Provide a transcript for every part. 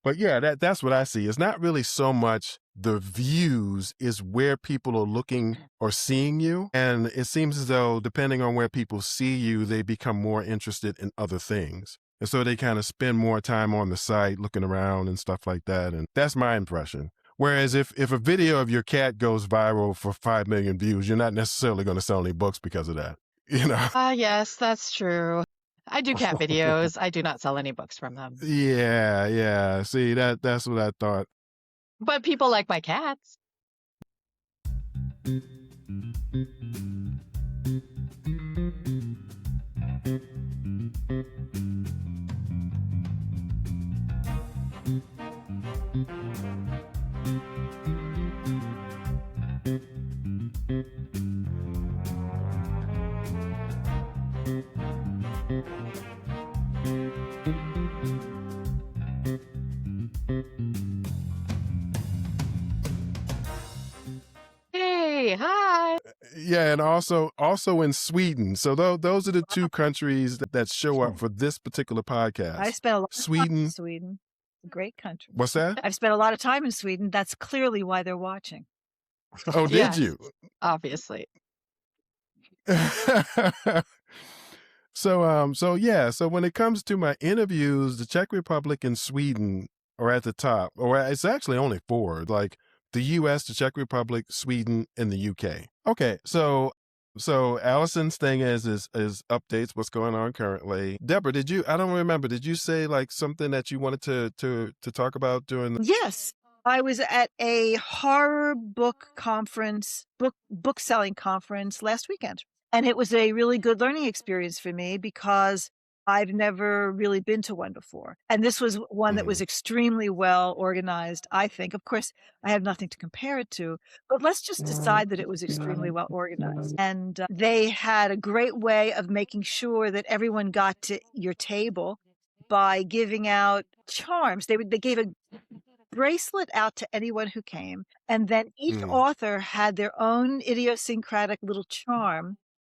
But yeah, that's what I see. It's not really so much the views, is where people are looking or seeing you. And it seems as though depending on where people see you, they become more interested in other things. And so they kind of spend more time on the site looking around and stuff like that. And that's my impression. Whereas if a video of your cat goes viral for 5 million views, you're not necessarily going to sell any books because of that, you know? Yes, that's true. I do cat videos. I do not sell any books from them. Yeah. See, that's what I thought. But people like my cats. Hey, hi. Yeah, and also in Sweden. So those are the two countries that show up for this particular podcast. I spent a lot of time Sweden. in Sweden. A great country. What's that? I've spent a lot of time in Sweden. That's clearly why they're watching. Oh, did Yes, you? obviously. So when it comes to my interviews, the Czech Republic and Sweden are at the top. Or it's actually only 4, like the US, the Czech Republic, Sweden, and the UK. Okay, so Alison's thing is updates what's going on currently. Debra, I don't remember, did you say like something that you wanted to talk about during Yes. I was at a horror book conference, book selling conference last weekend. And it was a really good learning experience for me because I've never really been to one before. And this was one that was extremely well organized, I think. Of course, I have nothing to compare it to, but let's just decide that it was extremely well organized. And they had a great way of making sure that everyone got to your table by giving out charms. They gave a bracelet out to anyone who came, and then each author had their own idiosyncratic little charm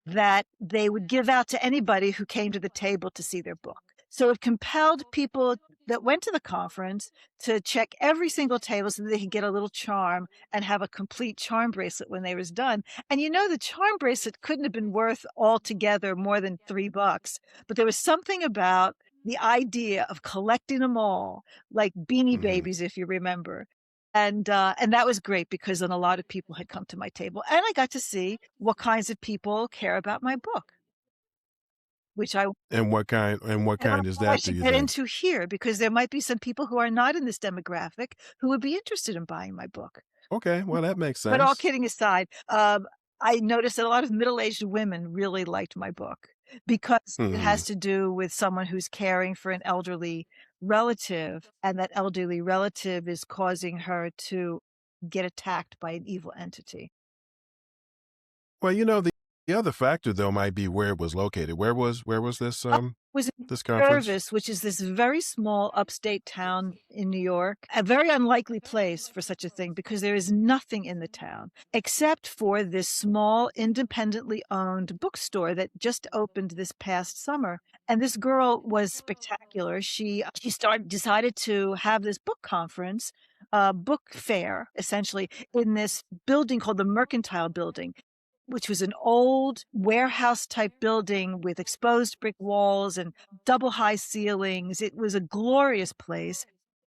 that they would give out to anybody who came to the table to see their book. So it compelled people that went to the conference to check every single table so that they could get a little charm and have a complete charm bracelet when they was done. And the charm bracelet couldn't have been worth altogether more than $3, but there was something about the idea of collecting them all, like Beanie Babies, if you remember. And that was great because then a lot of people had come to my table, and I got to see what kinds of people care about my book, And what kind is that? I should get into here because there might be some people who are not in this demographic who would be interested in buying my book. Okay, well, that makes sense. But all kidding aside, I noticed that a lot of middle-aged women really liked my book because it has to do with someone who's caring for an elderly relative, and that elderly relative is causing her to get attacked by an evil entity. Well, the other factor though might be where it was located. Where was this It was in this conference? Jervis, which is this very small upstate town in New York, a very unlikely place for such a thing because there is nothing in the town except for this small independently owned bookstore that just opened this past summer. And this girl was spectacular. She decided to have this book conference, book fair, essentially, in this building called the Mercantile Building, which was an old warehouse-type building with exposed brick walls and double high ceilings. It was a glorious place,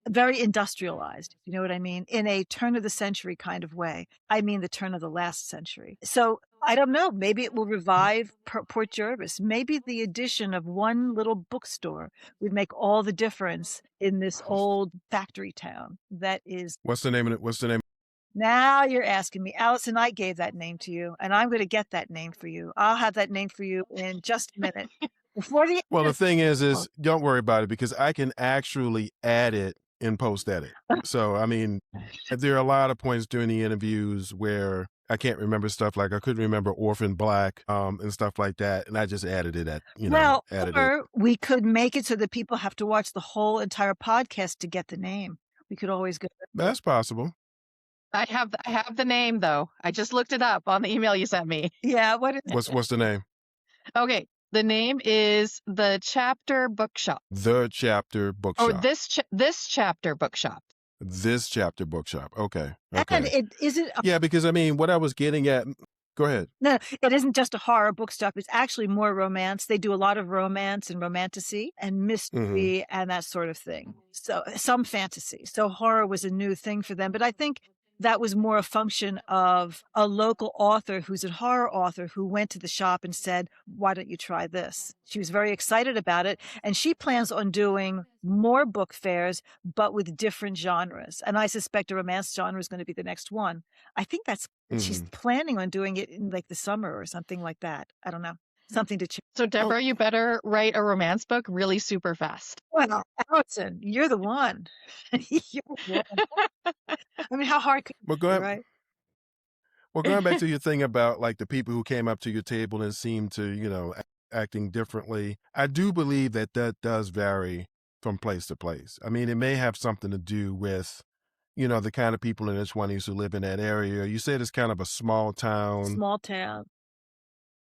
very industrialized, you know what I mean, in a turn-of-the-century kind of way. I mean the turn of the last century. So I don't know, maybe it will revive Port Jervis. Maybe the addition of one little bookstore would make all the difference in this old factory town that is... What's the name of it? Now you're asking me. Alison, I gave that name to you, and I'm going to get that name for you. I'll have that name for you in just a minute. Well, the thing is don't worry about it because I can actually add it in post-edit. So, I mean, there are a lot of points during the interviews where I can't remember stuff, like I couldn't remember Orphan Black and stuff like that, and I just added it we could make it so that people have to watch the whole entire podcast to get the name. We could always go. That's possible. I have the name though. I just looked it up on the email you sent me. Yeah, what is it? What's the name? Okay, The name is The Chapter Bookshop. The Chapter Or Bookshop. this Chapter Bookshop. This Chapter Bookshop. Okay. And Okay. it isn't Yeah, because I mean, what I was getting at. Go ahead. no, it isn't just a horror bookstop. It's actually more romance. They do a lot of romance and romantasy and Hmm. mystery and that sort of thing. So some fantasy. So horror was a new thing for them. But I think that was more a function of a local author who's a horror author who went to the shop and said, why don't you try this? She was very excited about it. And she plans on doing more book fairs, but with different genres. And I suspect a romance genre is going to be the next one. I think that's she's Hmm. planning on doing it in like the summer or something like that. I don't know. Something to check. So, Deborah, you better write a romance book really super fast. Well, Alison, you're the one. You're the one. I mean, how hard could Well, it be, right? going back to your thing about like the people who came up to your table and seemed to, acting differently. I do believe that that does vary from place to place. I mean, it may have something to do with, the kind of people in the 20s who live in that area. You said it's kind of a small town. Small town.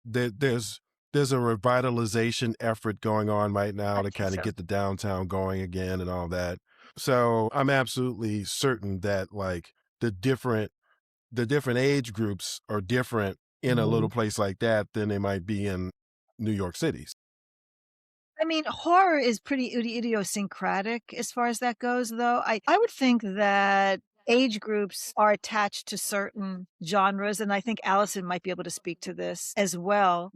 There's a revitalization effort going on right now I to think kind of so. get the downtown going again and all that. So I'm absolutely certain that like the different age groups are different in a little place like that than they might be in New York City. I mean, horror is pretty idiosyncratic as far as that goes, though. I would think that age groups are attached to certain genres, and I think Alison might be able to speak to this as well.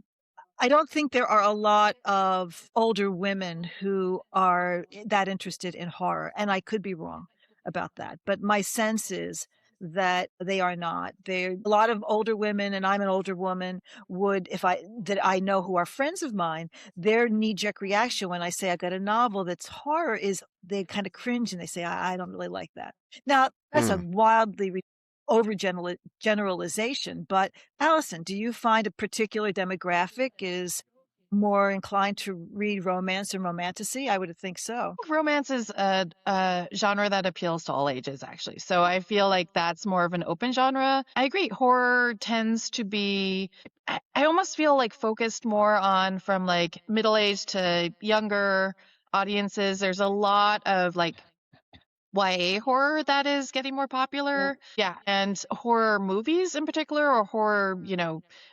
I don't think there are a lot of older women who are that interested in horror, and I could be wrong about that. But my sense is that they are not. There a lot of older women, and I'm an older woman, would if I that I know who are friends of mine, their knee-jerk reaction when I say I got a novel that's horror is they kind of cringe and they say, I don't really like that. Now, that's a Mm. wildly generalization, but Alison, do you find a particular demographic is more inclined to read romance and romantasy? I would think so. Romance is a genre that appeals to all ages, actually. So I feel like that's more of an open genre. I agree. Horror tends to be, I almost feel like focused more on from like middle age to younger audiences. There's a lot of like YA horror that is getting more popular. Yeah. And horror movies in particular, or horror,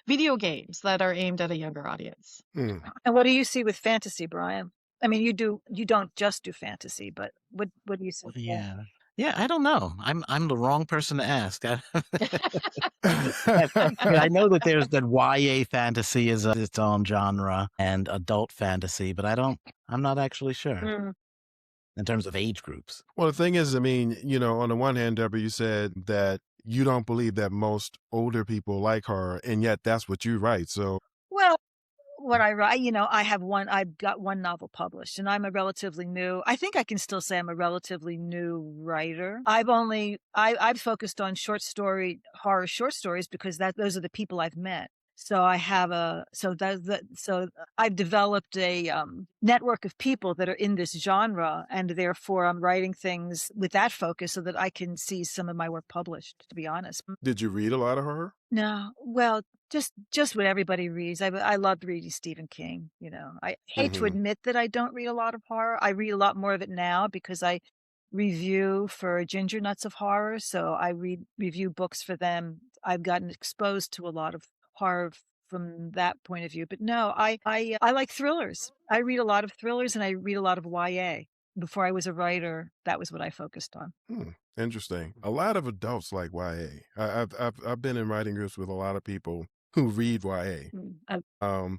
video games that are aimed at a younger audience. Mm. And what do you see with fantasy, Brian? I mean, you don't just do fantasy, but what do you see? Well, yeah. Yeah, I don't know. I'm the wrong person to ask. I know that there's that YA fantasy is its own genre and adult fantasy, but I'm not actually sure Mm. in terms of age groups. Well, the thing is, I mean, on the one hand, Deborah, you said that you don't believe that most older people like horror, and yet that's what you write. So, Well, what I write, I've got one novel published and I'm a relatively new, I think I can still say I'm a relatively new writer. I've focused on horror short stories because those are the people I've met. So I have so I've developed a network of people that are in this genre, and therefore I'm writing things with that focus so that I can see some of my work published, to be honest. did you read a lot of horror? No, well, just what everybody reads. I loved reading Stephen King. I hate to Hmm. admit that I don't read a lot of horror. I read a lot more of it now because I review for Ginger Nuts of Horror, so I review books for them. I've gotten exposed to a lot of horror from that point of view. But no, I like thrillers. I read a lot of thrillers and I read a lot of YA. Before I was a writer, that was what I focused on. Interesting. A lot of adults like YA. I've been in writing groups with a lot of people who read YA. Mm.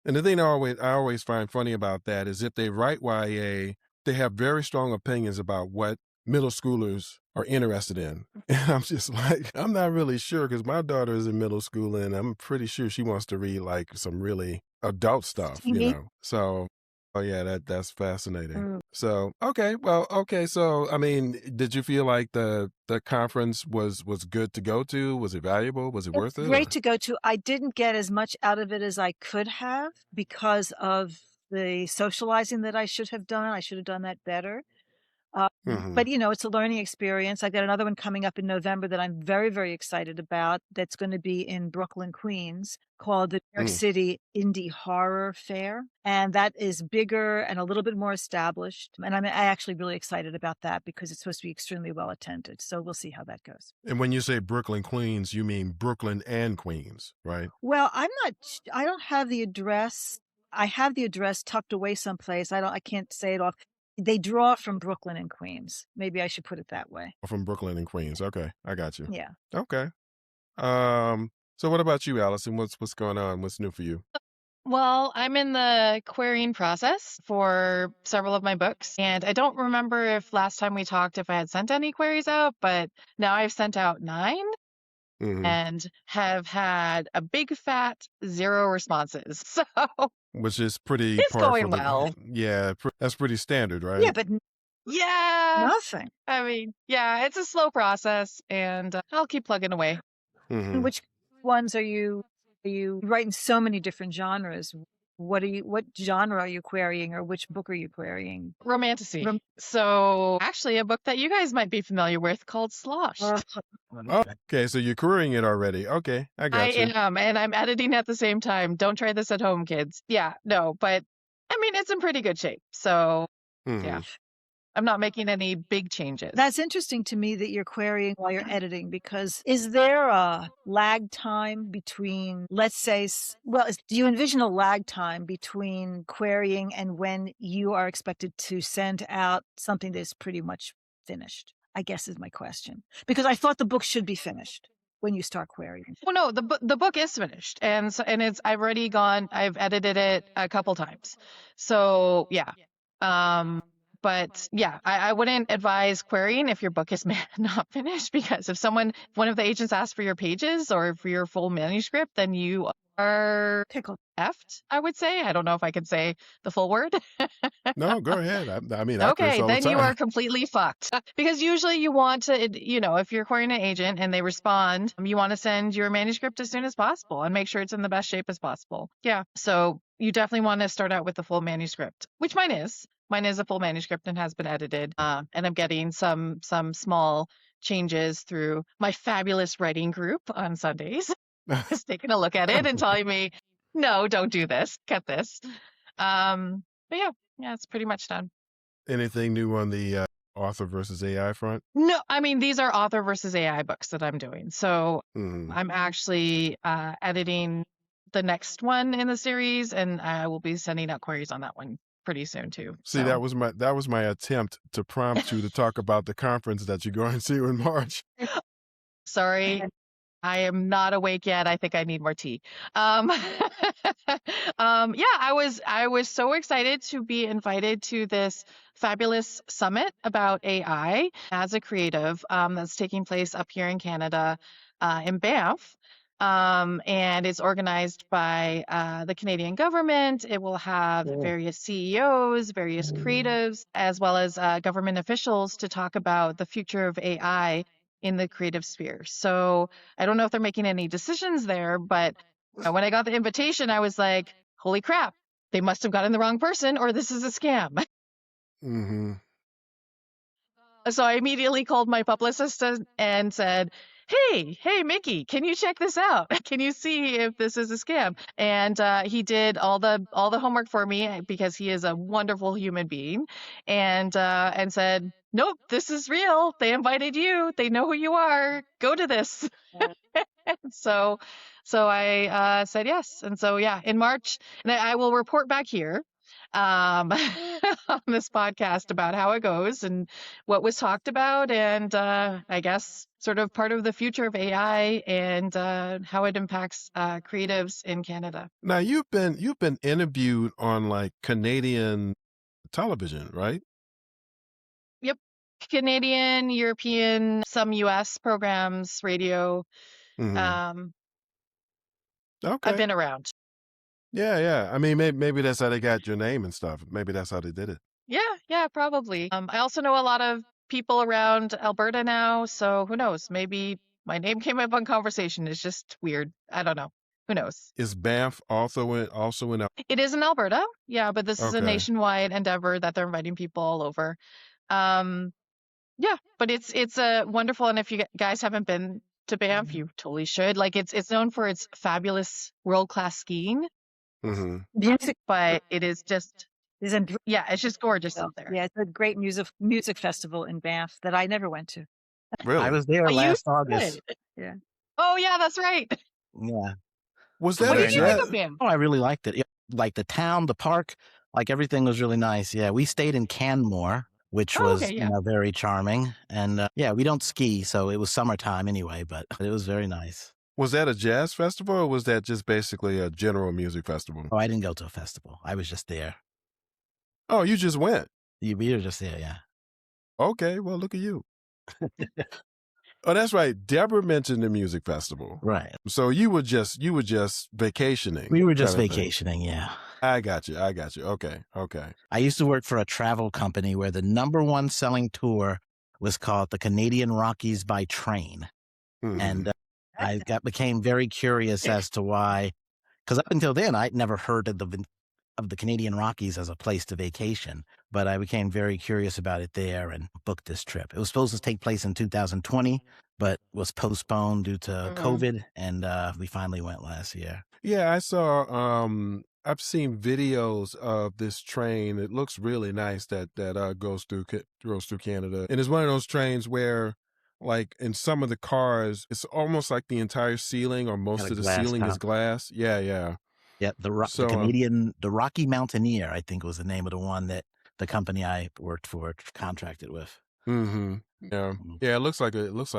And the thing I always find funny about that is if they write YA, they have very strong opinions about what middle schoolers are interested in. And I'm just like, I'm not really sure because my daughter is in middle school and I'm pretty sure she wants to read like some really adult stuff, So, oh yeah, that's fascinating. Mm. So, okay. So, I mean, did you feel like the conference was good to go to? Was it valuable? Was it worth it? Great to go to. I didn't get as much out of it as I could have because of the socializing that I should have done. I should have done that better. Hmm. But, it's a learning experience. I got another one coming up in November that I'm very, very excited about that's going to be in Brooklyn, Queens, called the New York Mm. City Indie Horror Fair. And that is bigger and a little bit more established. And I actually really excited about that because it's supposed to be extremely well attended. So we'll see how that goes. And when you say Brooklyn, Queens, you mean Brooklyn and Queens, right? Well, I don't have the address. I have the address tucked away someplace. I can't say it off. They draw from Brooklyn and Queens. Maybe I should put it that way. From Brooklyn and Queens. Okay, I got you. Yeah. Okay. So what about you, Allison? What's going on? What's new for you? Well, I'm in the querying process for several of my books, and I don't remember if last time we talked if I had sent any queries out, but now I've sent out 9 Hmm. and have had a big fat 0 responses. So Which is pretty it's par for going the well. yeah, that's pretty standard, Yeah, right? but Yeah, nothing. I mean, yeah, it's a slow process, and I'll keep plugging away. And Hmm. which ones are you writing so many different genres? What genre are you querying, or which book are you querying? Romantasy. So actually a book that you guys might be familiar with called Sloshed. Oh, okay, so you're querying it already. Okay, I I got you. am, and I'm editing at the same time. Don't try this at home, kids. Yeah, no, but I mean, it's in pretty good shape. So yeah, Hmm. I'm not making any big changes. That's interesting to me that you're querying while you're editing, because is there a lag time between, let's say, do you envision a lag time between querying and when you are expected to send out something that's pretty much finished? I guess is my question, because I thought the book should be finished when you start querying. Well, no, the book is finished, and I've edited it a couple times. So yeah. But yeah, I wouldn't advise querying if your book is not finished, because if one of the agents asks for your pages or for your full manuscript, then you are Tickled. effed, I would say. I don't know if I can say the full word. No, go ahead. I mean, I curse Okay, all the then you are time. completely fucked. Because usually you want to, if you're querying an agent and they respond, you want to send your manuscript as soon as possible and make sure it's in the best shape as possible. Yeah. So you definitely want to start out with the full manuscript, which mine is. Mine is a full manuscript and has been edited. And I'm getting some small changes through my fabulous writing group on Sundays. Just taking a look at it and telling me, no, don't do this. Cut this. But yeah, it's pretty much done. Anything new on the author versus AI front? No, I mean, these are author versus AI books that I'm doing. So Hmm. I'm actually editing the next one in the series, and I will be sending out queries on that one pretty soon too. See, that was my attempt to prompt you to talk about the conference that you're going to in March. Sorry, I am not awake yet. I think I need more tea. Yeah, I was so excited to be invited to this fabulous summit about AI as a creative that's taking place up here in Canada, in Banff. And it's organized by the Canadian government. It will have various CEOs, various creatives, as well as government officials to talk about the future of AI in the creative sphere. So I don't know if they're making any decisions there, but when I got the invitation, I was like, holy crap, they must have gotten the wrong person, or this is a scam. Hmm. So I immediately called my publicist and said, hey, Mickey, can you check this out? Can you see if this is a scam? And he did all the homework for me, because he is a wonderful human being, and said, nope, this is real. They invited you. They know who you are. Go to this. So I said yes. And so, yeah, in March, and I will report back here on this podcast about how it goes and what was talked about, and I guess sort of part of the future of AI and how it impacts creatives in Canada. Now you've been interviewed on like Canadian television, right? Yep. Canadian, European, some US programs, radio. Hmm. I've Okay. been around. Yeah. I mean, maybe that's how they got your name and stuff. Maybe that's how they did it. Yeah, probably. I also know a lot of people around Alberta now, so who knows? Maybe my name came up on conversation. It's just weird. I don't know. Who knows? Is Banff also in? It is in Alberta, yeah, but this is a Okay. nationwide endeavor that they're inviting people all over. Yeah, but it's a wonderful, and if you guys haven't been to Banff, you totally should. Like it's known for its fabulous world-class skiing, Hmm. Music but it is just is a it's just gorgeous out there. yeah, it's a great music festival in Banff that I never went to. I Really? was there But you last August. should. Yeah. Oh yeah, that's right. Yeah. Was It was that What a did very you nice. think jazz? of Banff? Oh, I really liked it. Yeah, like the town, the park, like everything was really nice. Yeah, we stayed in Canmore, which Oh, was okay, yeah. very charming. And yeah, we don't ski, so it was summertime anyway, but it was very nice. Was that a jazz festival, or was that just basically a general music festival? Oh, I didn't go to a festival. I was just there. Oh, you just went. We were just there, yeah. Okay, well, look at you. Oh, that's right. Debra mentioned the music festival. Right. So you were just vacationing. We were just kind of thing. vacationing, yeah. I got you. Okay. I used to work for a travel company where the #1 selling tour was called the Canadian Rockies by Train. Mhm. And I became very curious as to why, because up until then, I'd never heard of the Canadian Rockies as a place to vacation, but I became very curious about it there and booked this trip. It was supposed to take place in 2020, but was postponed due to COVID, and we finally went last year. Yeah, I saw. I've seen videos of this train. It looks really nice. That goes through Canada, and it's one of those trains where, like, in some of the cars, it's almost like the entire ceiling or most Got a of the glass ceiling is top. glass. Yeah. Yeah, the So, the Rocky Mountaineer, I think was the name of the one that the company I worked for contracted with. yeah, Mhm. yeah. It looks like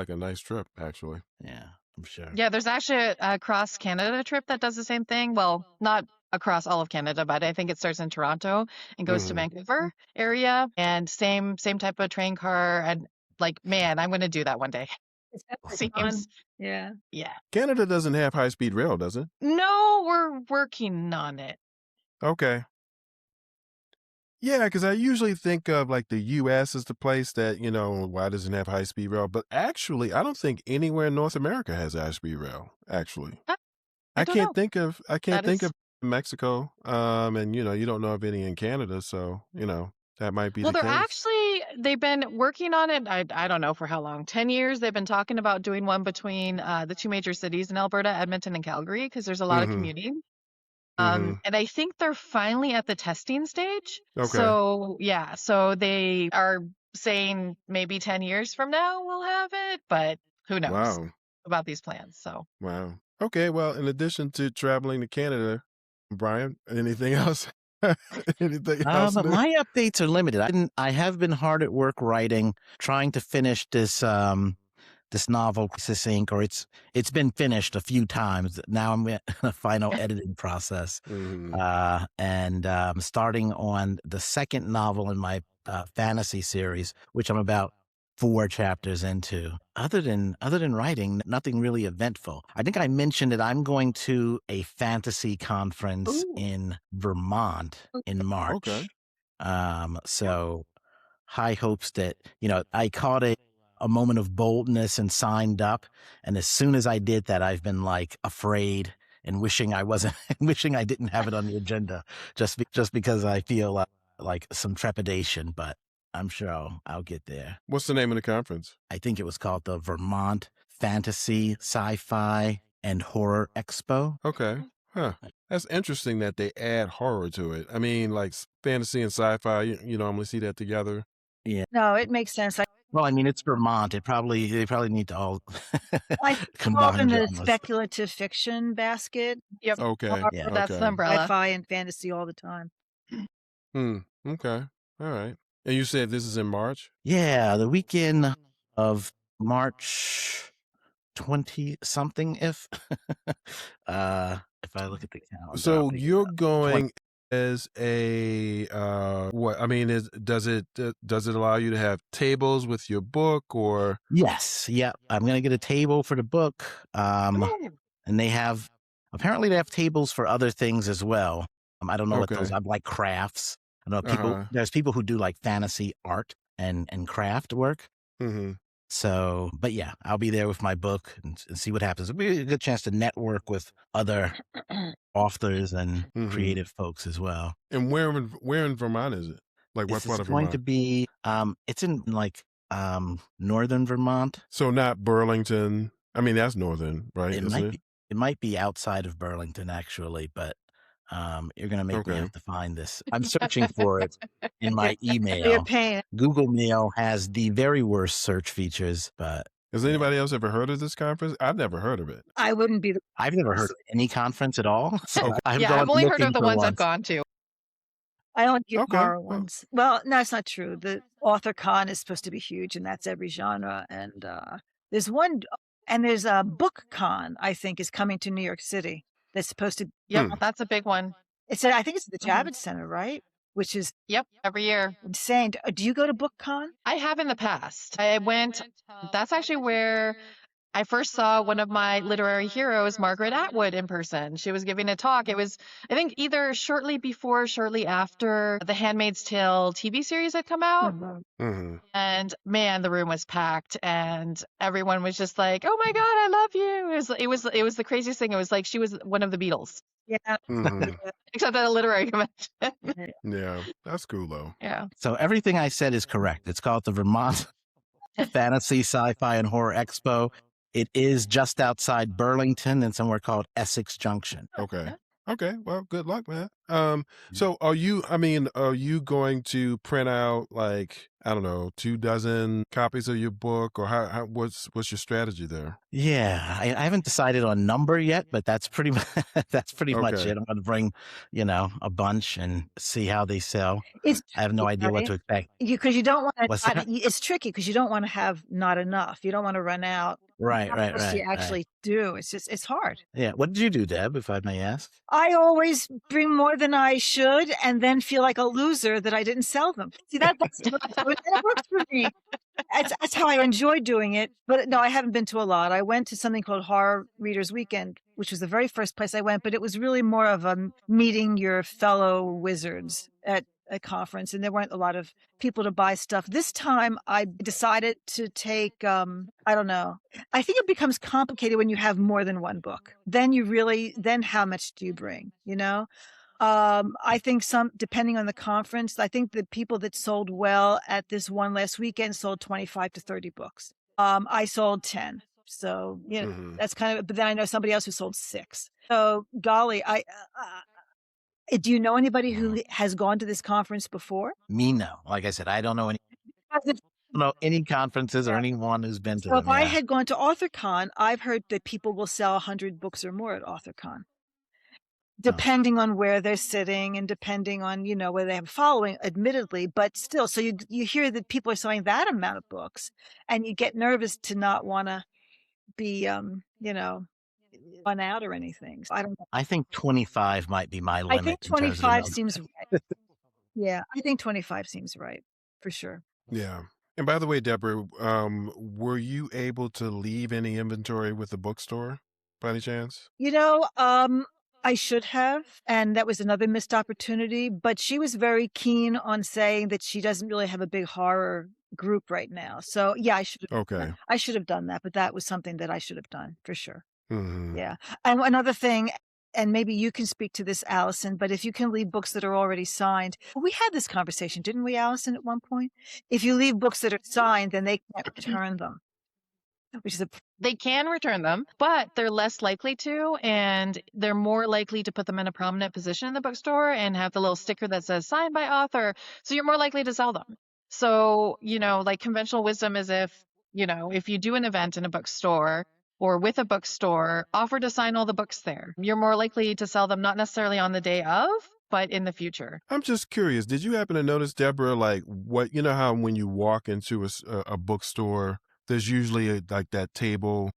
a nice trip, actually. Yeah, I'm sure. Yeah, there's actually a cross Canada trip that does the same thing. Well, not across all of Canada, but I think it starts in Toronto and goes to Mhm. Vancouver area, and same type of train car. And like, man, I'm gonna do that one day. It's definitely fun. Seems Yeah. yeah. Canada doesn't have high-speed rail, does it? No, we're working on it. Okay. Yeah, because I usually think of like the U.S. as the place that, why doesn't it have high-speed rail? But actually, I don't think anywhere in North America has high-speed rail, actually. I I don't can't know. think of That is Mexico. And you don't know of any in Canada, so, that might be well, the case. they've been working on it. I don't know for how long. 10 years they've been talking about doing one between the two major cities in Alberta, Edmonton and Calgary, because there's a lot of Mm-hmm. commuting. Mm-hmm. And I think they're finally at the testing stage. Okay. So yeah, so they are saying maybe 10 years from now we'll have it, but who knows Wow. about these plans. So Wow. Okay, well, in addition to traveling to Canada, Brian, anything else? Anything else new? My updates are limited. I have been hard at work writing, trying to finish this novel, Crisis Inc., or it's been finished a few times. Now I'm in a final editing process, Mhm. and starting on the second novel in my fantasy series, which I'm about 4 chapters into. Other than writing, nothing really eventful. I think I mentioned that I'm going to a fantasy conference Ooh. in Vermont in March. Okay. So high hopes that, I caught a moment of boldness and signed up. And as soon as I did that, I've been like afraid and wishing I wasn't, wishing I didn't have it on the agenda just because I feel like some trepidation, but I'm sure I'll get there. What's the name of the conference? I think it was called the Vermont Fantasy, Sci-Fi, and Horror Expo. Okay. Huh. That's interesting that they add horror to it. I mean, like fantasy and sci-fi, you normally see that together. Yeah. No, it makes sense. Well, I mean, it's Vermont. They probably need to all I fall combine in the genres. speculative fiction basket. Yep. Okay. Horror, Yeah. That's the Okay. umbrella. Sci-fi and fantasy all the time. Okay. All right. And you said this is in March? Yeah, the weekend of March 20-something, if I look at the calendar. So I'll figure it you're out. going as a what? I mean, does it allow you to have tables with your book or? Yes. Yeah. I'm going to get a table for the book. Oh, And apparently they have tables for other things as well. I don't know what those, Okay. I'm like crafts. I know Uh-huh. there's people who do like fantasy art and craft work. Mm-hmm. So, but yeah, I'll be there with my book and see what happens. It'll be a good chance to network with other authors and Mhm. creative folks as well. And where in Vermont is it? Like what This part is of going to Vermont? be it's in like northern Vermont. So not Burlington. I mean, that's northern, right? It Isn't might it? be it might be outside of Burlington actually, but you're gonna make me Okay. have to find this. I'm searching for it in my You're email. paying. Google Mail has the very worst search features, but Has yeah. anybody else ever heard of this conference? I've never heard of it. I wouldn't be the I've never heard of any conference at all. So Okay. I'm Yeah, I've going only heard of looking the for ones I've one. gone to. I only hear Okay. horror Well, ones. Well, no, it's not true. The author con is supposed to be huge, and that's every genre. And there's one, and there's a book con. I think is coming to New York City. That's supposed to. Yep, Hmm. that's a big one. It's I think it's at the Mhm. Javits Center, right? Which is Yep, every year. insane. Do you go to book con? I have in the past. I went, that's actually where I first saw one of my literary heroes, Margaret Atwood, in person. She was giving a talk. It was, I think, either shortly before, or shortly after the Handmaid's Tale TV series had come out. Hmm. And man, the room was packed, and everyone was just like, "Oh my God, I love you!" It was the craziest thing. It was like she was one of the Beatles, Yeah. Hmm. except at a literary convention. Yeah, that's cool though. Yeah. So everything I said is correct. It's called the Vermont Fantasy, Sci-Fi, and Horror Expo. It is just outside Burlington and somewhere called Essex Junction. Okay. Okay. Well, good luck, man. So are you, I mean, are you going to print out like, I don't know, 24 copies of your book, or what's your strategy there? Yeah, I haven't decided on number yet, but that's pretty much that's pretty much Okay. it. I'm going to bring, a bunch and see how they sell. It's I have no tricky, idea what to right? expect. Because you don't want What's to. that? It's tricky because you don't want to have not enough. You don't want to run out. Right, How right, much do you right, right. actually do? It's hard. Yeah. What did you do, Deb, if I may ask? I always bring more than I should, and then feel like a loser that I didn't sell them. See that works for me. That's how I enjoy doing it. But no, I haven't been to a lot. I went to something called Horror Readers Weekend, which was the very first place I went, but it was really more of a meeting your fellow wizards at a conference, and there weren't a lot of people to buy stuff. This time I decided to take, I don't know. I think it becomes complicated when you have more than one book. Then how much do you bring, I think depending on the conference, I think the people that sold well at this one last weekend sold 25 to 30 books. I sold 10. So, Hmm. that's kind of, but then I know somebody else who sold 6. So golly, do you know anybody who has gone to this conference before? Me, no. Like I said, I don't know any conferences or Yeah. anyone who's been to So if them. I Yeah. had gone to AuthorCon, I've heard that people will sell 100 books or more at AuthorCon, depending on where they're sitting and depending on, whether they have a following, admittedly, but still. So you hear that people are selling that amount of books, and you get nervous to not want to be, run out or anything. So I don't know. I think 25 might be my I limit think in terms of 25 numbers. seems right. Yeah, I think 25 seems right for sure. Yeah. And by the way, Deborah, were you able to leave any inventory with the bookstore by any chance? I should have, and that was another missed opportunity, but she was very keen on saying that she doesn't really have a big horror group right now. So yeah, Okay. I should have done that, but that was something that I should have done for sure. Hmm. Yeah. And another thing, and maybe you can speak to this, Alison, but if you can leave books that are already signed, we had this conversation, didn't we, Alison, at one point? If you leave books that are signed, then they can't return them, which is They can return them, but they're less likely to, and they're more likely to put them in a prominent position in the bookstore and have the little sticker that says signed by author. So you're more likely to sell them. So, like conventional wisdom is if you do an event in a bookstore or with a bookstore, offer to sign all the books there. You're more likely to sell them, not necessarily on the day of, but in the future. I'm just curious. Did you happen to notice, Deborah, like how when you walk into a bookstore, there's usually like that table,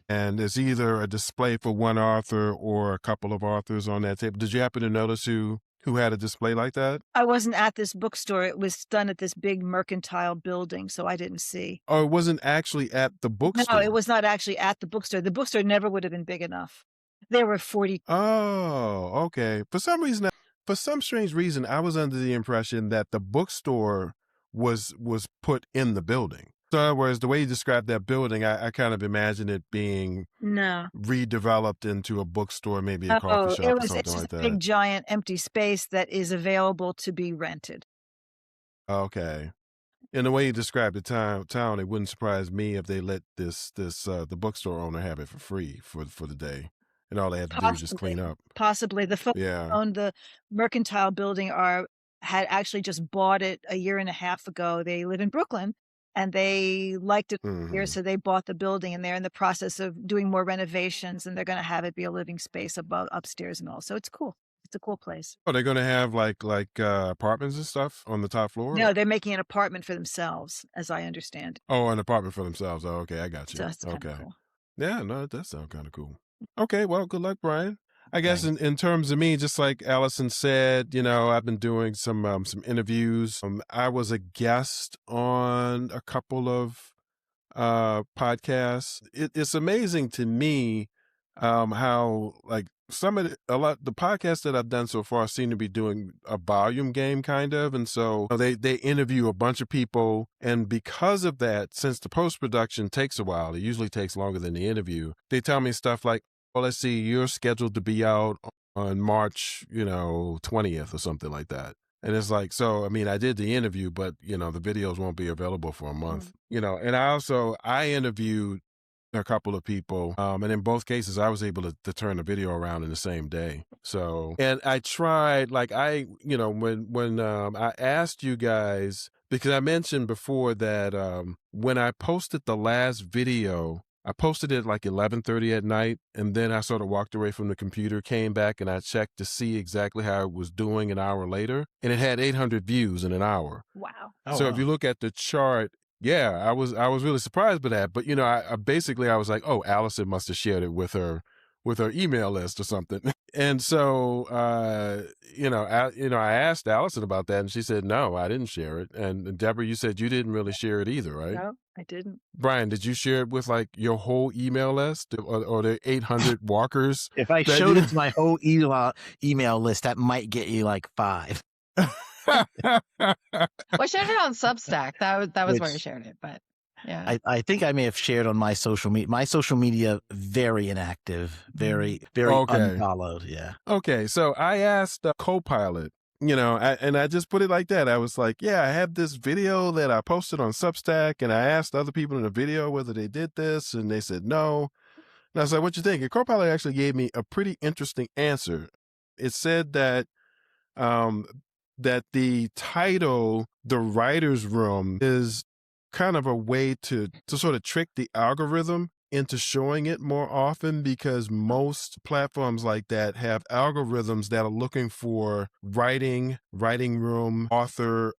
and there's either a display for one author or a couple of authors on that table. Did you happen to notice who had a display like that? I wasn't at this bookstore. It was done at this big mercantile building, so I didn't see. Or it wasn't actually at the No, bookstore? it was not actually at the bookstore. The bookstore never would have been big enough. There were 40. Oh, okay. For some strange reason, I was under the impression that the bookstore was put in the building. So in other words, the way you described that building, I kind of imagine it being No. redeveloped into a bookstore, maybe a coffee shop or It's something just like a that. big giant empty space that is available to be rented. Okay. In the way you described the town, it wouldn't surprise me if they let the bookstore owner have it for free for the day, and all they had to do was just clean Possibly. up. Possibly. The folks Yeah. who owned the Mercantile building had actually just bought it a year and a half ago. They live in Brooklyn, and they liked it here, Hmm. so they bought the building, and they're in the process of doing more renovations, and they're gonna have it be a living space above upstairs and all, so it's cool. It's a cool place. Oh, they're gonna have apartments and stuff on the top floor? No, they're making an apartment for themselves, as I understand. Oh, an apartment for themselves. Oh, okay, I got So you. that's kinda Okay. cool. Yeah, no, that does sound kind of cool. Okay, well, good luck, Brian. I guess Thanks. in terms of me, just like Allison said, I've been doing some interviews. I was a guest on a couple of podcasts. It's amazing to me how like the podcasts that I've done so far seem to be doing a volume game kind of, and so they interview a bunch of people, and because of that, since the post-production takes a while, it usually takes longer than the interview. They tell me stuff like, well, let's see, you're scheduled to be out on March 20th or something like that. And it's like, so, I mean, I did the interview, but, the videos won't be available for a month, and I interviewed a couple of people. And in both cases, I was able to turn the video around in the same day. So, and I tried, when I asked you guys, because I mentioned before that when I posted the last video, I posted it like 11:30 at night, and then I sort of walked away from the computer, came back, and I checked to see exactly how it was doing an hour later, and it had 800 views in an hour. Wow. Oh, So if you wow. look at the chart, yeah, I was really surprised by that. But I basically I was like, oh, Alison must have shared it with her email list or something. And so I asked Alison about that, and she said, no, I didn't share it. And Deborah, you said you didn't really share it either, right? No, I didn't. Brian, did you share it with like your whole email list or the 800 walkers? If I that showed you- it to my whole email list, that might get you like 5. Well, I shared it on Substack. That was where I Which shared it, but yeah. I think I may have shared on my social media. My social media, very inactive, very Okay. unfollowed. Yeah. Okay, so I asked Copilot, and I just put it like that. I was like, yeah, I have this video that I posted on Substack, and I asked other people in the video whether they did this, and they said no. And I was like, what you think? And Copilot actually gave me a pretty interesting answer. It said um, that the title, The Writer's Room, is kind of a way to sort of trick the algorithm into showing it more often, because most platforms like that have algorithms that are looking for writing room, author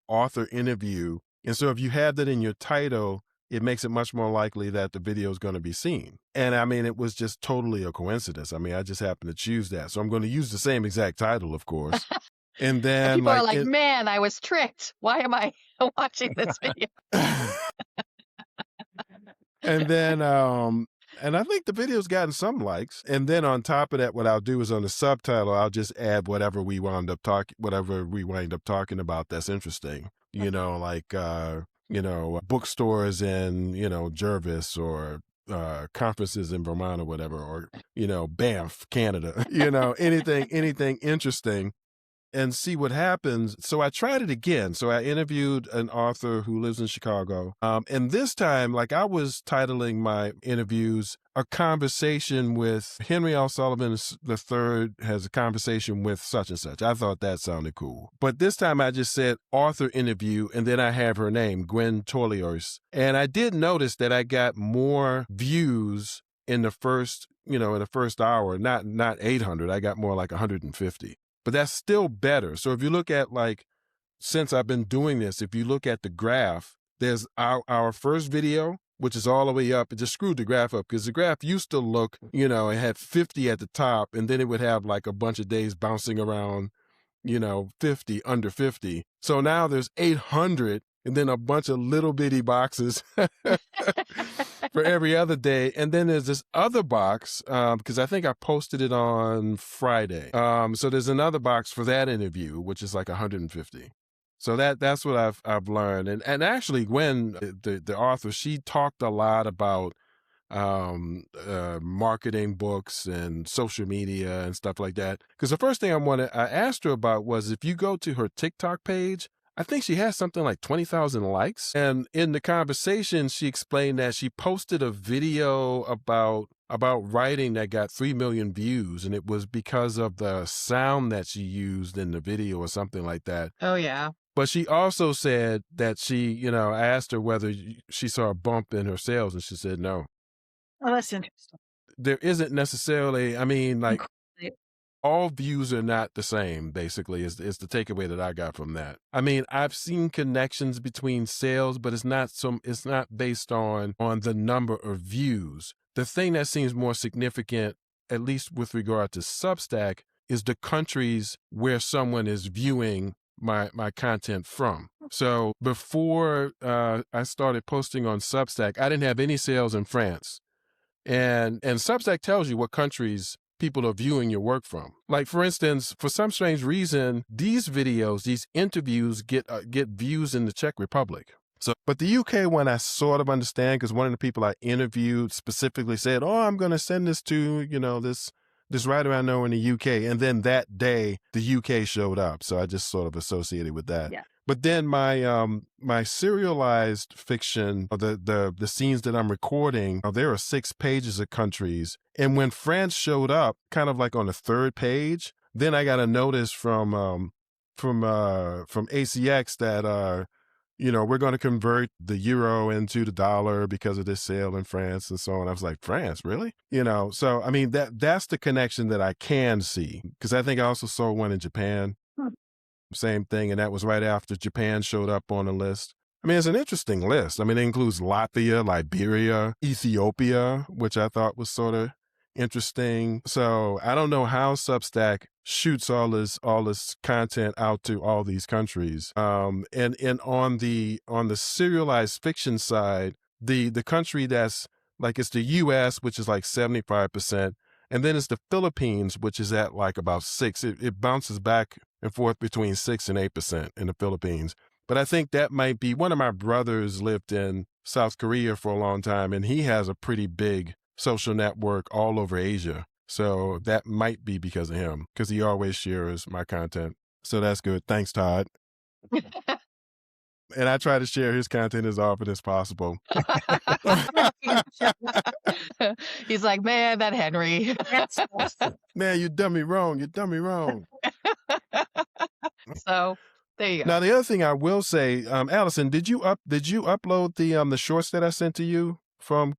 interview. And so if you have that in your title, it makes it much more likely that the video is going to be seen. And I mean, it was just totally a coincidence. I mean, I just happened to choose that. So I'm going to use the same exact title, of course. And And then people are like, man, I was tricked. Why am I watching this video? and then and I think the video's gotten some likes. And then on top of that, what I'll do is on the subtitle, I'll just add whatever we wind up talking about that's interesting. Bookstores in, Jervis, or conferences in Vermont or whatever, or, Banff, Canada, anything interesting, and see what happens. So I tried it again. So I interviewed an author who lives in Chicago. And this time, like, I was titling my interviews A Conversation with Henry L. Sullivan III has a conversation with such and such. I thought that sounded cool. But this time I just said author interview, and then I have her name, Gwen Tolios. And I did notice that I got more views in the first hour, not 800. I got more like 150. But that's still better. So if you look at, like, since I've been doing this, if you look at the graph, there's our first video, which is all the way up. It just screwed the graph up, because the graph used to look, it had 50 at the top, and then it would have like a bunch of days bouncing around, 50, under 50. So now there's 800, and then a bunch of little bitty boxes for every other day. And then there's this other box, because I think I posted it on Friday. So there's another box for that interview, which is like 150. So that's what I've learned. And actually, Gwen, the author, she talked a lot about marketing books and social media and stuff like that. Because the first thing I asked her about was, if you go to her TikTok page, I think she has something like 20,000 likes. And in the conversation, she explained that she posted a video about writing that got 3 million views, and it was because of the sound that she used in the video or something like that. Oh, yeah. But she also said that she, I asked her whether she saw a bump in her sales, and she said no. Oh, that's interesting. There isn't necessarily, like, Yeah. all views are not the same, basically, is the takeaway that I got from that. I mean, I've seen connections between sales, but it's not based on the number of views. The thing that seems more significant, at least with regard to Substack, is the countries where someone is viewing my content from. So before I started posting on Substack, I didn't have any sales in France. And Substack tells you what countries people are viewing your work from. Like, for instance, for some strange reason, these videos, these interviews get views in the Czech Republic. So, but the UK one I sort of understand, because one of the people I interviewed specifically said, "Oh, I'm going to send this to this writer I know in the UK," and then that day the UK showed up. So I just sort of associated with that. Yeah. But then my serialized fiction, or the scenes that I'm recording, there are 6 pages of countries. And when France showed up, kind of like on the 3rd page, then I got a notice from ACX that we're going to convert the euro into the dollar because of this sale in France and so on. I was like, France, really? So I mean that's the connection that I can see, because I think I also saw one in Japan. Same thing, and that was right after Japan showed up on the list. I mean, it's an interesting list. I mean, it includes Latvia, Liberia, Ethiopia, which I thought was sort of interesting. So I don't know how Substack shoots all this content out to all these countries. And on the serialized fiction side, the country that's like, it's the US, which is like 75%. And then it's the Philippines, which is at like about 6. It bounces back and forth between 6 and 8% in the Philippines. But I think that might be, one of my brothers lived in South Korea for a long time, and he has a pretty big social network all over Asia. So that might be because of him, because he always shares my content. So that's good. Thanks, Todd. And I try to share his content as often as possible. He's like, man, that Henry. Man, you done me wrong. You done me wrong. So there you go. Now, the other thing I will say, Alison, did you upload the shorts that I sent to you from?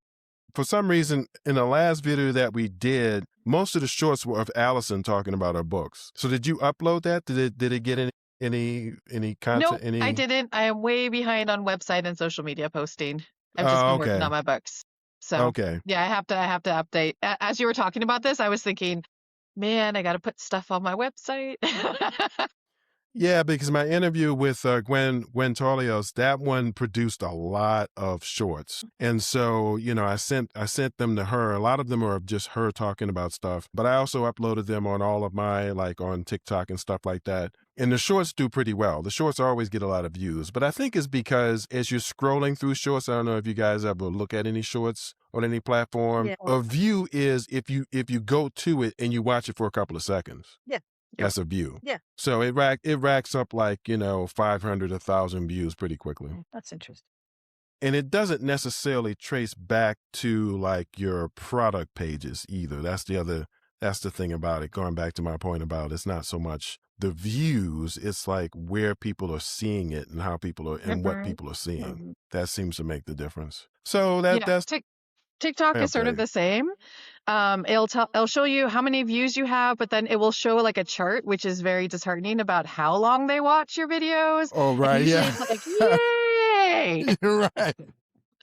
For some reason, in the last video that we did, most of the shorts were of Alison talking about her books. So did you upload that? Did it get any content? No, I didn't. I am way behind on website and social media posting. I've just been working on my books. So yeah, I have to update. As you were talking about this, I was thinking, man, I got to put stuff on my website. Yeah, because my interview with Gwen Torlios, that one produced a lot of shorts. And so, I sent them to her. A lot of them are just her talking about stuff, but I also uploaded them on all of my, like on TikTok and stuff like that. And the shorts do pretty well. The shorts always get a lot of views, but I think it's because as you're scrolling through shorts, I don't know if you guys ever look at any shorts on any platform. Yeah. A view is if you go to it and you watch it for a couple of seconds. Yeah. That's a view. Yeah. So it racks up like, 500, 1,000 views pretty quickly. That's interesting. And it doesn't necessarily trace back to like your product pages either. That's the thing about it. Going back to my point about it's not so much the views, it's like where people are seeing it and how people are and what people are seeing. That seems to make the difference. So that's TikTok is sort of the same. It'll show you how many views you have, but then it will show like a chart, which is very disheartening about how long they watch your videos. Oh, right. Yeah. It's like, yay. You're right.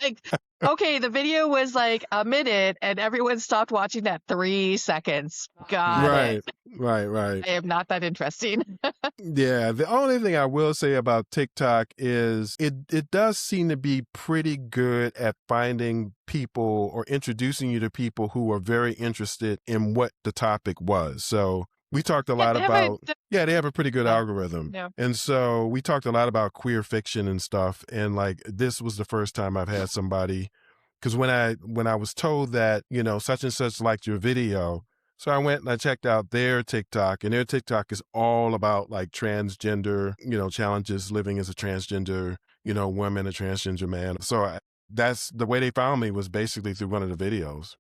Like, okay, the video was like a minute and everyone stopped watching at 3 seconds. Got it. Right. I am not that interesting. Yeah. The only thing I will say about TikTok is it does seem to be pretty good at finding people or introducing you to people who are very interested in what the topic was. So we talked a lot about, they have a pretty good algorithm. Yeah. And so we talked a lot about queer fiction and stuff. And like, this was the first time I've had somebody, because when I was told that, such and such liked your video, So I went and I checked out their TikTok, and their TikTok is all about like transgender, challenges living as a transgender, woman, a transgender man. So that's the way they found me, was basically through one of the videos,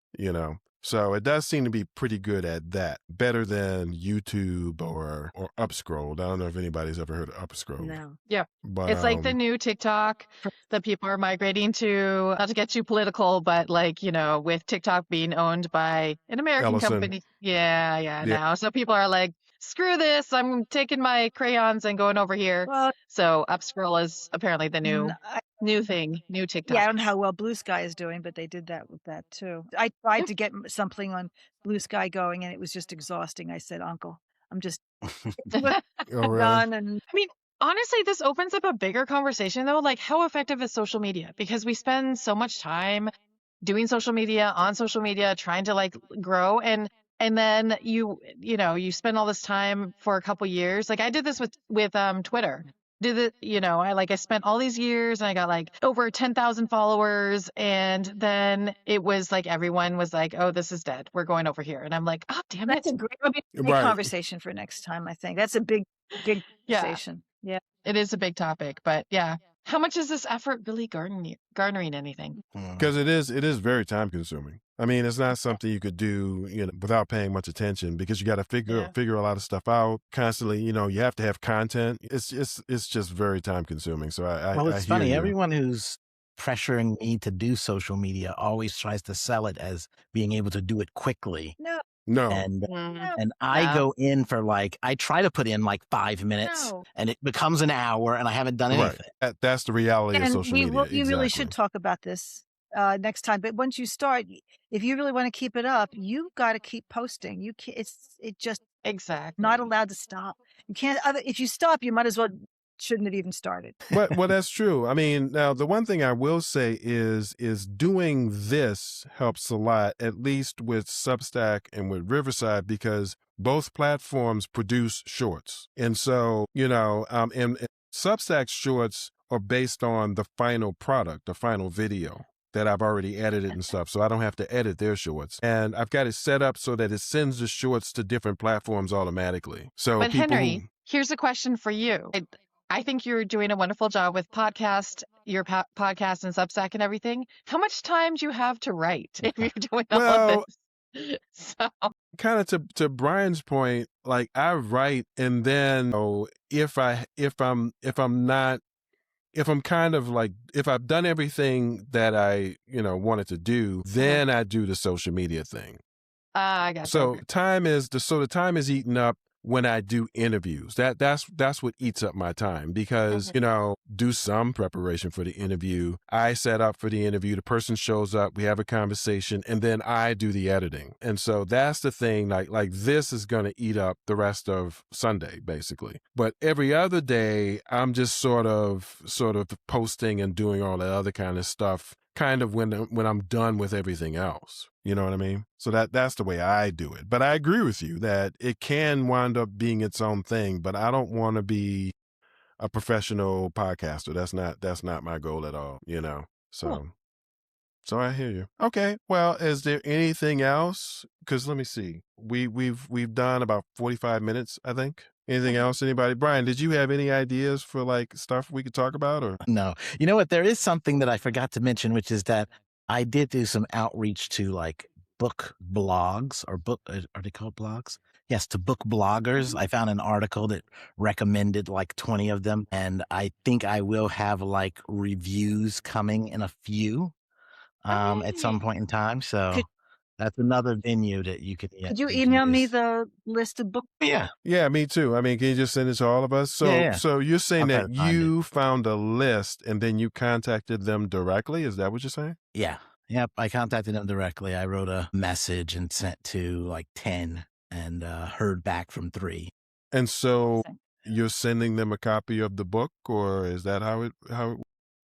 So it does seem to be pretty good at that, better than YouTube or Upscroll. I don't know if anybody's ever heard of Upscroll. No. Yeah. But It's like the new TikTok that people are migrating to, not to get too political, but like, with TikTok being owned by an American Alison. company. Yeah, now. So people are like, screw this, I'm taking my crayons and going over here. Well, So Upscroll is apparently the new thing, new TikTok. yeah, I don't know how well Blue Sky is doing, but they did that with that too. I tried to get something on Blue Sky going, and it was just exhausting. I said, Uncle, I'm just Oh, really? done. And I mean, honestly, this opens up a bigger conversation though. Like, how effective is social media? Because we spend so much time doing social media, on social media, trying to like grow, and then you spend all this time for a couple years. Like I did this with Twitter. I spent all these years and I got like over 10,000 followers, and then it was like everyone was like, oh, this is dead, we're going over here, and I'm like, oh damn that's it. a great Right. conversation for next time. I think that's a big Yeah. conversation. Yeah. It is a big topic, but yeah, how much is this effort really garnering anything? Because it is very time consuming. I mean, it's not something you could do, without paying much attention, because you got to figure a lot of stuff out constantly. You have to have content. It's just very time consuming. So Well, I it's hear funny. you. Everyone who's pressuring me to do social media always tries to sell it as being able to do it quickly. No. And I go in for I try to put in like 5 minutes, No. and it becomes an hour, and I haven't done Right. anything. That's the reality of And social we media. you really Exactly. should talk about this next time. But once you start, if you really want to keep it up, you got to keep posting. You can't. It just Exactly. not allowed to stop. You can't. If you stop, you might as well shouldn't have even started. Well, that's true. I mean, now the one thing I will say is doing this helps a lot, at least with Substack and with Riverside, because both platforms produce shorts. And so, and Substack shorts are based on the final product, the final video that I've already edited and stuff. So I don't have to edit their shorts. And I've got it set up so that it sends the shorts to different platforms automatically. So But people Henry, here's a question for you. I think you're doing a wonderful job with your podcast and Substack and everything. How much time do you have to write if you're doing all of this? So kind of to Brian's point, like I write, and then if I've done everything that I wanted to do, then I do the social media thing. I got So you. the time is eaten up when I do interviews. That's what eats up my time, because, do some preparation for the interview. I set up for the interview. The person shows up, we have a conversation, and then I do the editing. And so that's the thing, like this is going to eat up the rest of Sunday, basically. But every other day, I'm just sort of posting and doing all that other kind of stuff, kind of when I'm done with everything else. You know what I mean? So that's the way I do it. But I agree with you that it can wind up being its own thing, but I don't want to be a professional podcaster. That's not my goal at all, So Cool. So I hear you. Okay. Well, is there anything else? Because let me see. We've done about 45 minutes, I think. Anything else? Anybody? Brian, did you have any ideas for like stuff we could talk about, or? No. You know what? There is something that I forgot to mention, which is that I did do some outreach to like book blogs or are they called blogs? Yes, to book bloggers. I found an article that recommended like 20 of them. And I think I will have like reviews coming in a few at some point in time. So that's another venue that you could. Could you email me the list of books? Yeah. Yeah, me too. I mean, can you just send it to all of us? So, Yeah. so you're saying I'll try that to find you found a list and then you contacted them directly? Is that what you're saying? Yeah. Yep. I contacted them directly. I wrote a message and sent to like 10 and heard back from 3. And so you're sending them a copy of the book, or is that how it?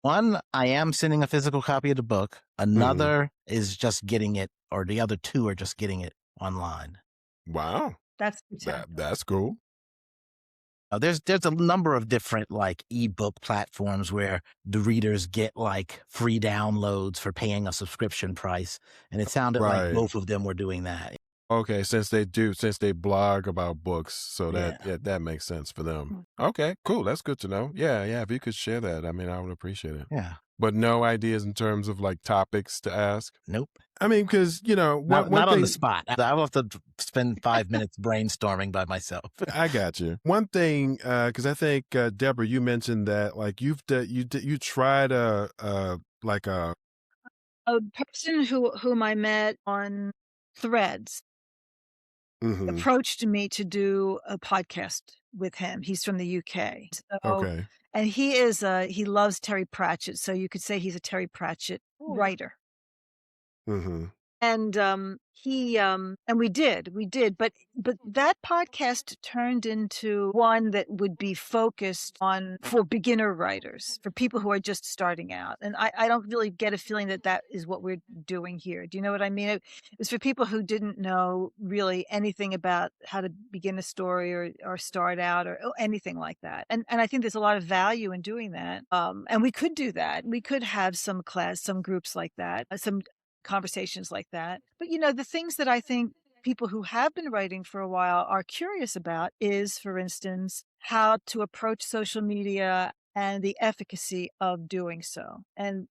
One, I am sending a physical copy of the book. Another is just getting it, or the other 2 are just getting it online. Wow, That's that's cool. There's a number of different like ebook platforms where the readers get like free downloads for paying a subscription price, and it sounded like Right. both of them were doing that. Okay, since they blog about books, so Yeah. that makes sense for them. Okay, cool. That's good to know. Yeah, yeah. If you could share that, I mean, I would appreciate it. Yeah. But no ideas in terms of like topics to ask. Nope. I mean, because one Not on the thing spot. I'll have to spend 5 minutes brainstorming by myself. I got you. One thing, because I think Deborah, you mentioned that like you tried like a A person whom I met on Threads mhm, approached me to do a podcast with him. He's from the UK. So, okay. and he loves Terry Pratchett. So you could say he's a Terry Pratchett writer. Mhm. And and we did, but that podcast turned into one that would be focused on for beginner writers, for people who are just starting out. And I don't really get a feeling that that is what we're doing here. Do you know what I mean? It was for people who didn't know really anything about how to begin a story or start out or anything like that. And I think there's a lot of value in doing that. And we could do that. We could have some groups like that, some conversations like that. But the things that I think people who have been writing for a while are curious about is, for instance, how to approach social media and the efficacy of doing so. And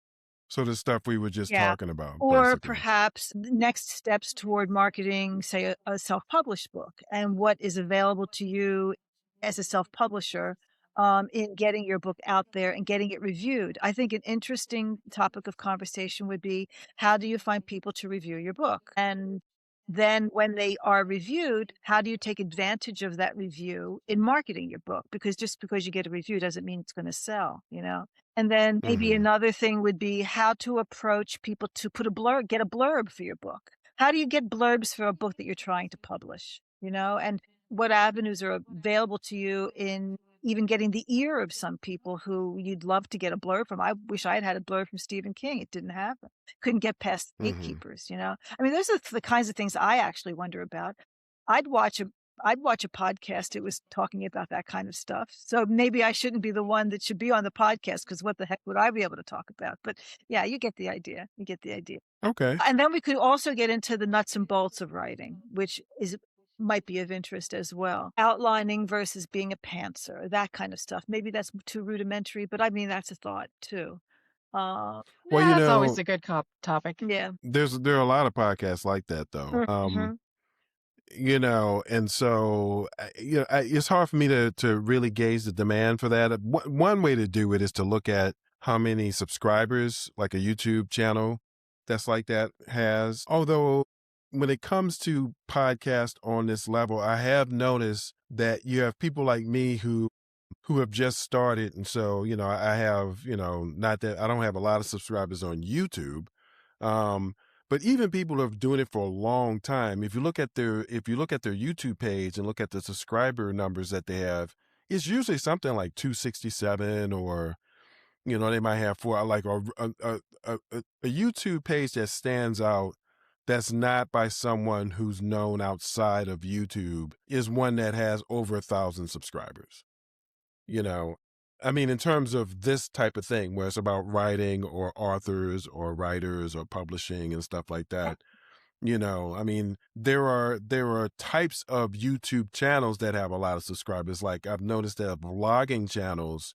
So the stuff we were just yeah, talking about, or basically. perhaps the next steps toward marketing, say a self-published book, and what is available to you as a self-publisher in getting your book out there and getting it reviewed. I think an interesting topic of conversation would be, how do you find people to review your book? And then when they are reviewed, how do you take advantage of that review in marketing your book? Because just because you get a review doesn't mean it's going to sell, And then maybe Mhm. another thing would be how to approach people to get a blurb for your book. How do you get blurbs for a book that you're trying to publish? And what avenues are available to you in even getting the ear of some people who you'd love to get a blurb from. I wish I had had a blurb from Stephen King. It didn't happen. Couldn't get past the Mhm. gatekeepers. I mean, those are the kinds of things I actually wonder about. I'd watch a I'd watch a podcast that was talking about that kind of stuff. So maybe I shouldn't be the one that should be on the podcast, because what the heck would I be able to talk about? But yeah, you get the idea. You get the idea. Okay. And then we could also get into the nuts and bolts of writing, which might be of interest as well. Outlining versus being a pantser, that kind of stuff. Maybe that's too rudimentary, but I mean, that's a thought too. Well, Yeah, that's always a good topic. Yeah. there are a lot of podcasts like that though. Mhm. And so it's hard for me to really gauge the demand for that. One way to do it is to look at how many subscribers like a YouTube channel that's like that has. Although when it comes to podcast on this level, I have noticed that you have people like me who have just started, and so I have not that I don't have a lot of subscribers on YouTube. um but even people who are doing it for a long time, if you look at their YouTube page and look at the subscriber numbers that they have, it's usually something like 267, or they might have four, like a YouTube page that stands out, that's not by someone who's known outside of YouTube, is one that has over 1,000 subscribers. I mean, in terms of this type of thing where it's about writing or authors or writers or publishing and stuff like that. I mean, there are types of YouTube channels that have a lot of subscribers. Like I've noticed that vlogging channels,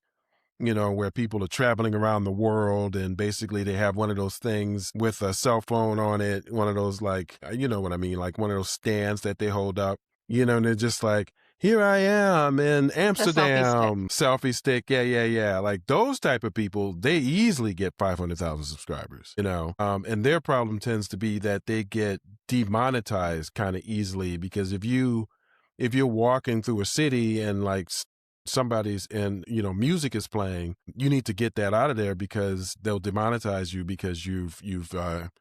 where people are traveling around the world, and basically they have one of those things with a cell phone on it, one of those, like, you know what I mean, like one of those stands that they hold up, and they're just like, here I am in Amsterdam, selfie stick. Yeah, yeah, yeah. Like those type of people, they easily get 500,000 subscribers, and their problem tends to be that they get demonetized kind of easily, because if you're walking through a city and like somebody's and music is playing, you need to get that out of there, because they'll demonetize you because you've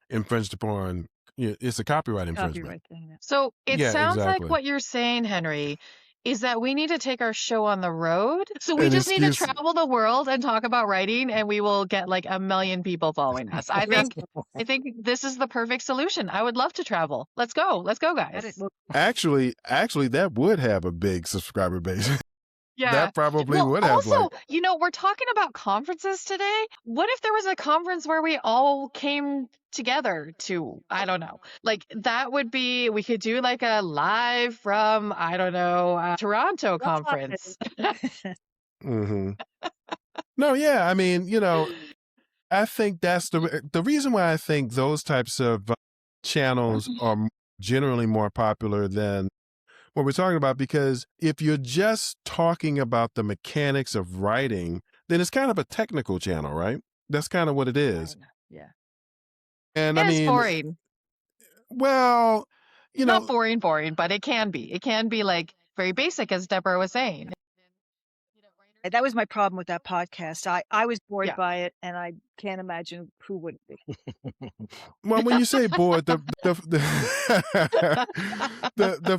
infringed upon, it's a copyright infringement. So it Yeah, sounds like exactly. what you're saying, Henry, is that we need to take our show on the road. So we An just need to excuse- travel the world and talk about writing, and we will get like 1 million people following us. I think this is the perfect solution. I would love to travel. Let's go, guys. Actually, that would have a big subscriber base. Yeah. that probably Well, would have also, like, we're talking about conferences today. What if there was a conference where we all came together to, I don't know, like that would be, we could do like a live from, I don't know, Toronto conference. hmm no, yeah. I mean, I think that's the reason why I think those types of channels are generally more popular than what we're talking about. Because if you're just talking about the mechanics of writing, then it's kind of a technical channel, right? That's kind of what it is. Yeah. And I It is mean, boring. well, you Not know, boring, but it can be. It can be like very basic, as Deborah was saying. That was my problem with that podcast. I was bored Yeah. by it, and I can't imagine who wouldn't be. well, when you say bored, the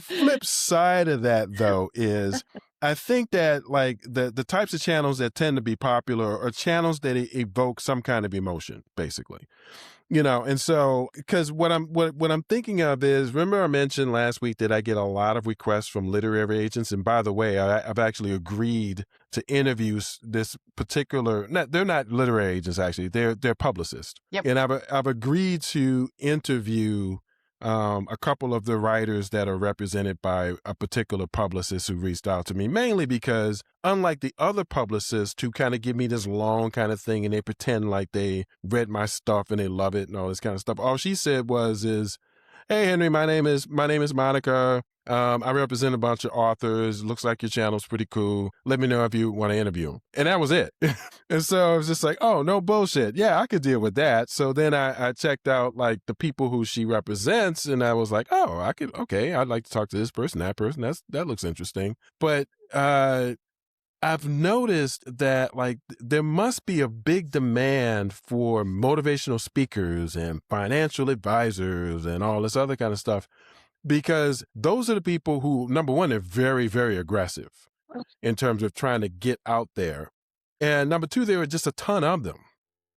flip side of that though is I think that like the types of channels that tend to be popular are channels that evoke some kind of emotion, basically. And so because what I'm thinking of is, remember I mentioned last week that I get a lot of requests from literary agents, and by the way, I've actually agreed to interview this particular. They're not literary agents actually; they're publicists, Yep. and I've agreed to interview a couple of the writers that are represented by a particular publicist who reached out to me, mainly because unlike the other publicists who kind of give me this long kind of thing and they pretend like they read my stuff and they love it and all this kind of stuff, all she said is, "Hey Henry, my name is Monica. I represent a bunch of authors. Looks like your channel's pretty cool. Let me know if you want to interview 'em." And that was it. And so I was just like, oh, no bullshit. Yeah, I could deal with that. So then I checked out like the people who she represents, and I was like, oh, okay, I'd like to talk to this person, that person. That looks interesting. But I've noticed that like there must be a big demand for motivational speakers and financial advisors and all this other kind of stuff, because those are the people who, number one, they're very, very aggressive in terms of trying to get out there. And number two, there are just a ton of them,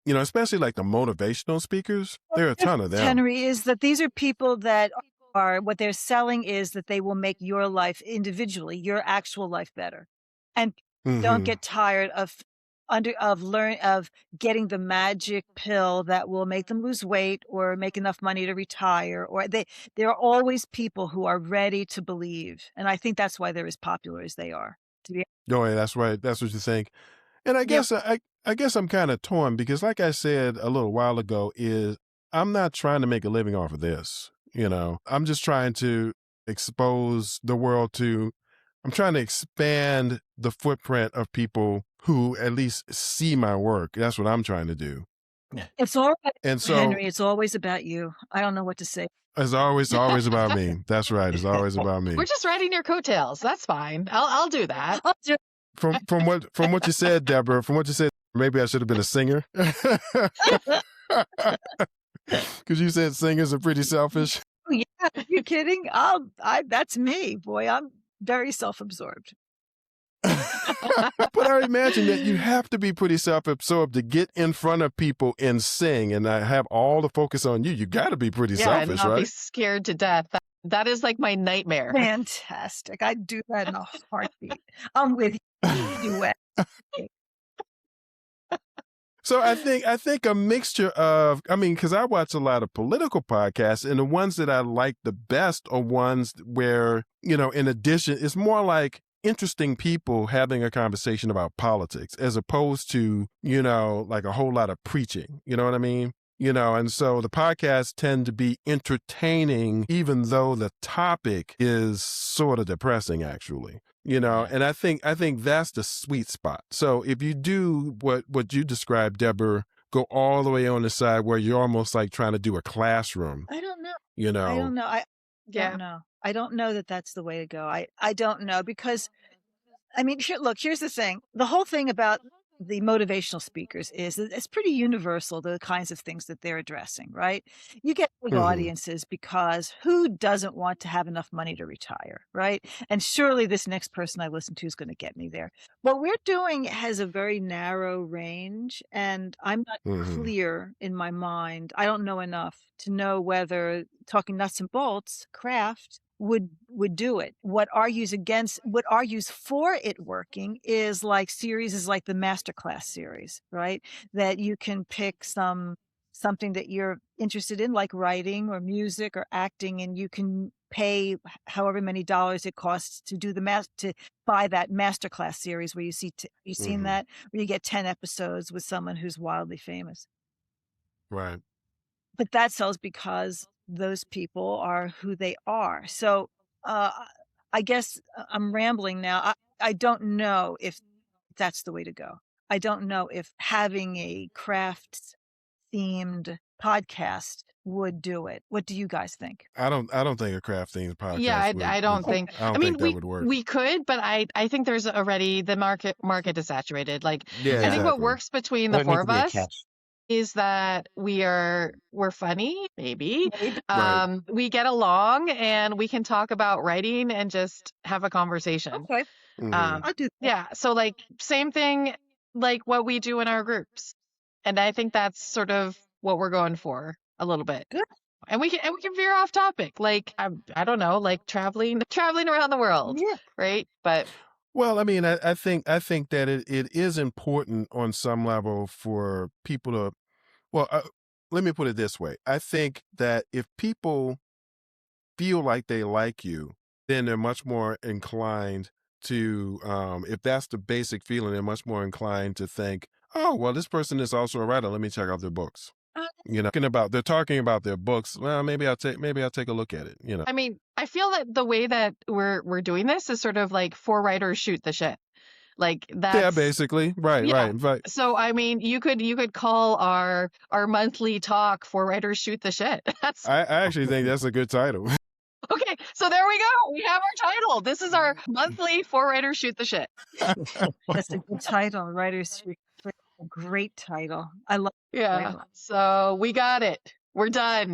especially like the motivational speakers. There are a ton of them. Henry, is that these are people that are, what they're selling is that they will make your life individually, your actual life better. And don't get tired of getting the magic pill that will make them lose weight or make enough money to retire, or there are always people who are ready to believe. And I think that's why they're as popular as they are. Oh, yeah, that's right. That's what you think. And I guess I guess I'm kind of torn because, like I said a little while ago, is I'm not trying to make a living off of this. I'm just trying to expose the world to. I'm trying to expand the footprint of people who at least see my work. That's what I'm trying to do. Yeah. It's all right, And so, Henry. It's always about you. I don't know what to say. it's always about me. That's right. It's always about me. We're just riding your coattails. That's fine. I'll do that. I'll do- From what you said, Deborah, from what you said, maybe I should have been a singer. Because you said singers are pretty selfish. Oh, yeah, are you kidding? That's me, boy. I'm very self-absorbed. But I imagine that you have to be pretty self-absorbed to get in front of people and sing and have all the focus on you. You got to be pretty and selfish, not be right? scared to death. That is like my nightmare. Fantastic. I'd do that in a heartbeat. I'm with you. So I think a mixture of, because I watch a lot of political podcasts, and the ones that I like the best are ones where, in addition, it's more like interesting people having a conversation about politics as opposed to, like a whole lot of preaching. You know what I mean? And so the podcasts tend to be entertaining, even though the topic is sort of depressing, actually. And I think that's the sweet spot. So if you do what you described, Deborah, go all the way on the side where you're almost like trying to do a classroom. I don't know. I don't know. I Yeah. don't know. I don't know that that's the way to go. I don't know because, here's the thing. The whole thing about the motivational speakers is that it's pretty universal, the kinds of things that they're addressing, right? You get big audiences because who doesn't want to have enough money to retire, right? And surely this next person I listen to is going to get me there. What we're doing has a very narrow range, and I'm not clear in my mind. I don't know enough to know whether talking nuts and bolts, craft, would do it. What argues for it working is like the masterclass series, right? That you can pick something that you're interested in, like writing or music or acting, and you can pay however many dollars it costs to do to buy that masterclass series where you've seen that, where you get 10 episodes with someone who's wildly famous. Right. But that sells because those people are who they are. So I guess I'm rambling now. I don't know if that's the way to go. I don't know if having a crafts themed podcast would do it. What do you guys think? I don't think a craft themed podcast. Yeah, I don't think. I don't mean, think that would work. we could, but I think there's already the market is saturated. Like, Yeah, I think what exactly. works between the four of us is that we're funny, maybe. Right. We get along and we can talk about writing and just have a conversation. Okay. I'll do that. Yeah. So like same thing like what we do in our groups. And I think that's sort of what we're going for a little bit. Good. And we can veer off topic. Like I don't know, like traveling around the world. Yeah. Right? But well, I mean, I think that it is important on some level for people to, well, let me put it this way. I think that if people feel like they like you, then they're much more inclined to, if that's the basic feeling, they're much more inclined to think, oh, well, this person is also a writer. Let me check out their books. You know, they're talking about their books. Well, maybe I'll take a look at it. You know, I mean, I feel that the way that we're doing this is sort of like 4 writers shoot the shit. Like that's yeah, basically, right. So I mean, you could call our monthly talk 4 writers shoot the shit. I actually think that's a good title. Okay, so there we go. We have our title. This is our monthly 4 writers shoot the shit. That's a good title. Writers shoot. A great title. I love. Yeah. So we got it. We're done.